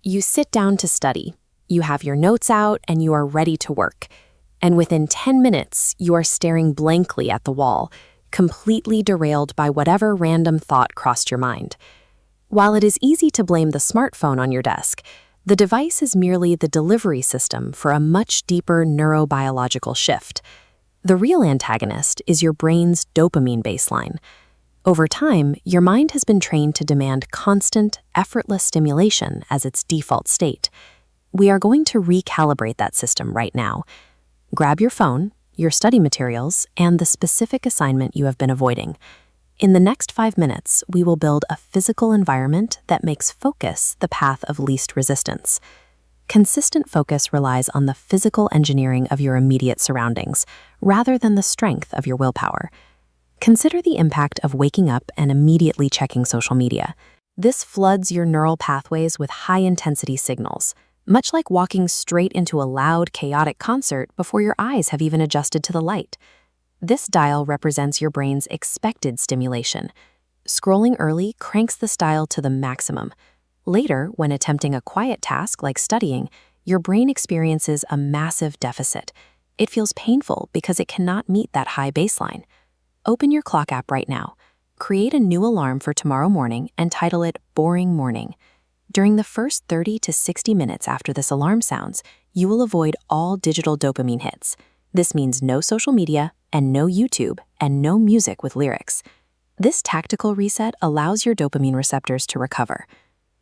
You sit down to study. You have your notes out and you are ready to work. And within 10 minutes, you are staring blankly at the wall, completely derailed by whatever random thought crossed your mind. While it is easy to blame the smartphone on your desk, the device is merely the delivery system for a much deeper neurobiological shift. The real antagonist is your brain's dopamine baseline. Over time, your mind has been trained to demand constant, effortless stimulation as its default state. We are going to recalibrate that system right now. Grab your phone, your study materials, and the specific assignment you have been avoiding. In the next 5 minutes, we will build a physical environment that makes focus the path of least resistance. Consistent focus relies on the physical engineering of your immediate surroundings, rather than the strength of your willpower. Consider the impact of waking up and immediately checking social media. This floods your neural pathways with high-intensity signals, much like walking straight into a loud, chaotic concert before your eyes have even adjusted to the light. This dial represents your brain's expected stimulation. Scrolling early cranks this dial to the maximum. Later, when attempting a quiet task like studying, your brain experiences a massive deficit. It feels painful because it cannot meet that high baseline. Open your clock app right now. Create a new alarm for tomorrow morning and title it Boring Morning. During the first 30 to 60 minutes after this alarm sounds, you will avoid all digital dopamine hits. This means no social media and no YouTube and no music with lyrics. This tactical reset allows your dopamine receptors to recover.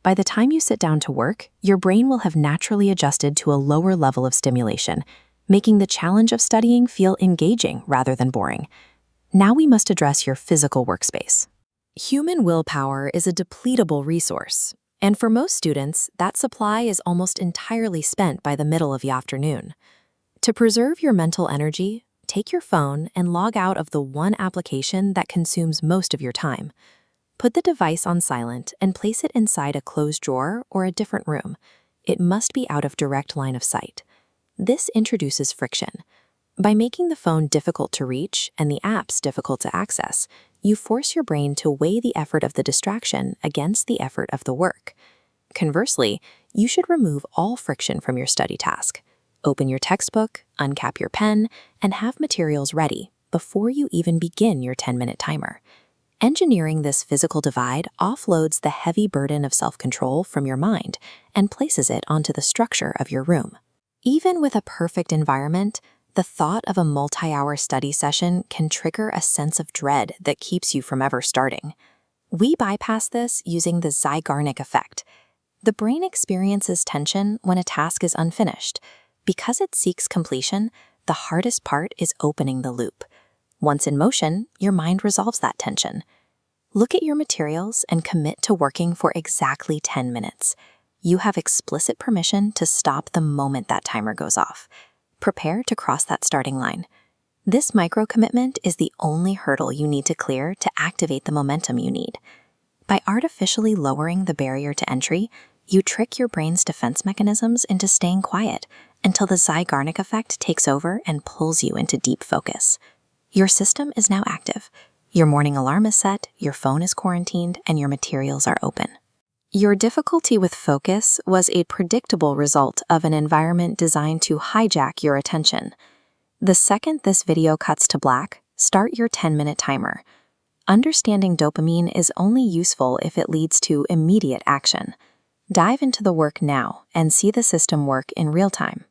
By the time you sit down to work, your brain will have naturally adjusted to a lower level of stimulation, making the challenge of studying feel engaging rather than boring. Now we must address your physical workspace. Human willpower is a depletable resource, and for most students, that supply is almost entirely spent by the middle of the afternoon. To preserve your mental energy, take your phone and log out of the one application that consumes most of your time. Put the device on silent and place it inside a closed drawer or a different room. It must be out of direct line of sight. This introduces friction. By making the phone difficult to reach and the apps difficult to access, you force your brain to weigh the effort of the distraction against the effort of the work. Conversely, you should remove all friction from your study task. Open your textbook, uncap your pen, and have materials ready before you even begin your 10-minute timer. Engineering this physical divide offloads the heavy burden of self-control from your mind and places it onto the structure of your room. Even with a perfect environment, the thought of a multi-hour study session can trigger a sense of dread that keeps you from ever starting. We bypass this using the Zeigarnik Effect. The brain experiences tension when a task is unfinished. Because it seeks completion, the hardest part is opening the loop. Once in motion, your mind resolves that tension. Look at your materials and commit to working for exactly 10 minutes. You have explicit permission to stop the moment that timer goes off. Prepare to cross that starting line. This micro-commitment is the only hurdle you need to clear to activate the momentum you need. By artificially lowering the barrier to entry, you trick your brain's defense mechanisms into staying quiet until the Zeigarnik Effect takes over and pulls you into deep focus. Your system is now active. Your morning alarm is set, your phone is quarantined, and your materials are open. Your difficulty with focus was a predictable result of an environment designed to hijack your attention. The second this video cuts to black, start your 10-minute timer. Understanding dopamine is only useful if it leads to immediate action. Dive into the work now and see the system work in real time.